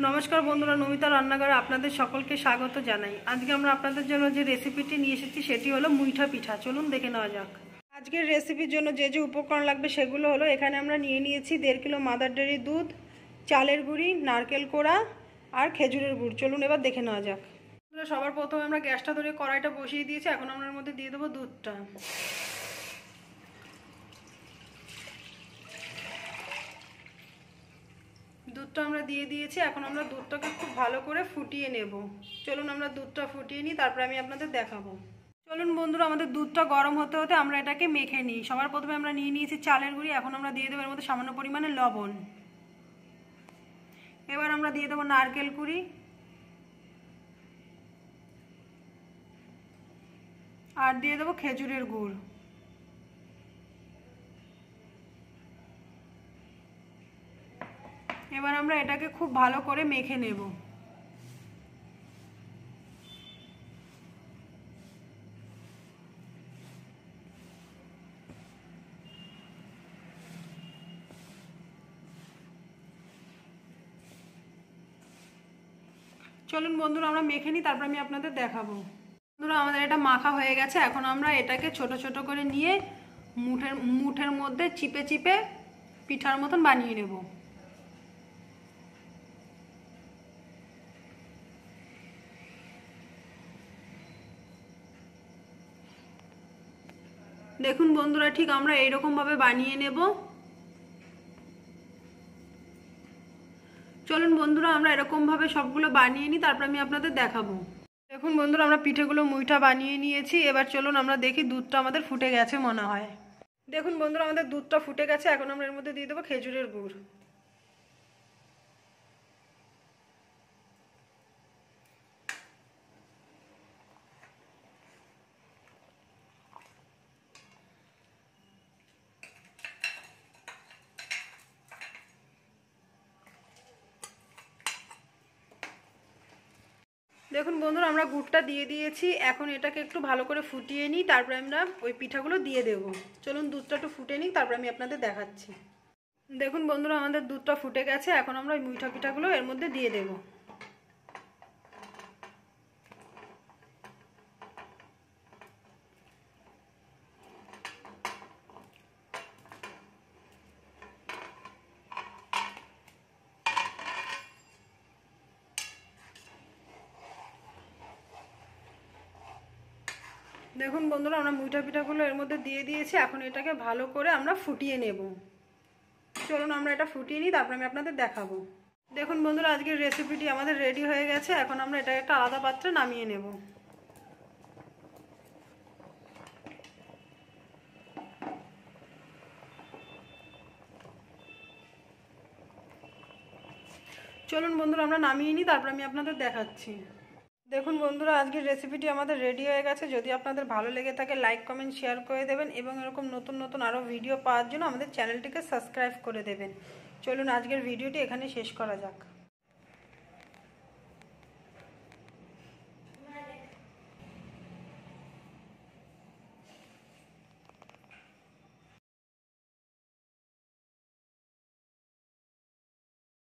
নমস্কার বন্ধুরা, নমিতা রান্নাঘরে আপনাদের সকলকে স্বাগত জানাই। আজকে আমরা আপনাদের জন্য যে রেসিপিটি নিয়ে এসেছি সেটি হলো মুইঠা পিঠা। চলুন দেখে নেওয়া যাক। আজকের রেসিপির জন্য যে যে উপকরণ লাগবে সেগুলো হলো, এখানে আমরা নিয়ে নিয়েছি 1.5 কিলো মাদার ডেয়ারি দুধ, চালের গুঁড়ি, নারকেল কোড়া আর খেজুরের গুড়। চলুন এবার দেখে নেওয়া যাক। সবার প্রথমে আমরা গ্যাসটা ধরে কড়াইটা বসিয়ে দিয়েছি। এখন আমরা এর মধ্যে দিয়ে দেবো দুধটা। দুধটা আমরা দিয়ে দিয়েছি। এখন আমরা দুধটাকে খুব ভালো করে ফুটিয়ে নেব। চলুন আমরা দুধটা ফুটিয়ে নিই, তারপরে আমি আপনাদের দেখাবো। চলুন বন্ধুরা, আমাদের দুধটা গরম হতে হতে আমরা এটাকে মেখে নিই। সবার প্রথমে আমরা নিয়ে নিয়েছি চালের গুঁড়ি। এখন আমরা দিয়ে দেবো এর মধ্যে সামান্য পরিমাণে লবণ। এবার আমরা দিয়ে দেবো নারকেল কুড়ি আর দিয়ে দেবো খেজুরের গুড়। এবার আমরা এটাকে খুব ভালো করে মেখে নেব। চলুন বন্ধুরা আমরা মেখে নিই, তারপর আমি আপনাদের দেখাবো। বন্ধুরা আমাদের এটা মাখা হয়ে গেছে। এখন আমরা এটাকে ছোট ছোট করে নিয়ে মুঠের মধ্যে চিপে চিপে পিঠার মতন বানিয়ে নেব। দেখুন বন্ধুরা, ঠিক আমরা এইরকম ভাবে বানিয়ে নেব। চলুন বন্ধুরা আমরা এরকম ভাবে সবগুলো বানিয়ে নিই, তারপর আমি আপনাদের দেখাবো। দেখুন বন্ধুরা, আমরা পিঠেগুলো মুইঠা বানিয়ে নিয়েছি। এবার চলুন আমরা দেখি দুধটা আমাদের ফুটে গেছে মনে হয়। দেখুন বন্ধুরা, আমাদের দুধটা ফুটে গেছে। এখন আমরা এর মধ্যে দিয়ে দেবো খেজুরের গুড়। দেখুন বন্ধুরা, আমরা গুড়টা দিয়ে দিয়েছি। এখন এটাকে একটু ভালো করে ফুটিয়ে নিই, তারপরে আমরা ওই পিঠাগুলো দিয়ে দেবো। চলুন দুধটা একটু ফুটে নিই, তারপরে আমি আপনাদের দেখাচ্ছি। দেখুন বন্ধুরা, আমাদের দুধটা ফুটে গেছে। এখন আমরা ওই মুইঠা পিঠাগুলো এর মধ্যে দিয়ে দেবো। দেখুন বন্ধুরা, আমরা মুইঠা পিঠাগুলো এর মধ্যে দিয়ে দিয়েছি। এখন এটাকে ভালো করে আমরা ফুটিয়ে নেব। চলুন আমরা এটা ফুটিয়ে নিই, তারপরে আমি আপনাদের দেখাবো। দেখুন বন্ধুরা, আজকের রেসিপিটি আমাদের রেডি হয়ে গেছে। এখন আমরা এটাকে একটা আলাদা পাত্রে নামিয়ে নেব। চলুন বন্ধুরা আমরা নামিয়ে নিই, তারপর আমি আপনাদের দেখাচ্ছি। দেখুন বন্ধুরা, আজকের রেসিপিটি আমাদের রেডি হয়ে গেছে। যদি আপনাদের ভালো লেগে থাকে লাইক কমেন্ট শেয়ার করে দেবেন এবং এরকম নতুন নতুন আরও ভিডিও পাওয়ার জন্য আমাদের চ্যানেলটিকে সাবস্ক্রাইব করে দেবেন। চলুন আজকের ভিডিওটি এখানে শেষ করা যাক।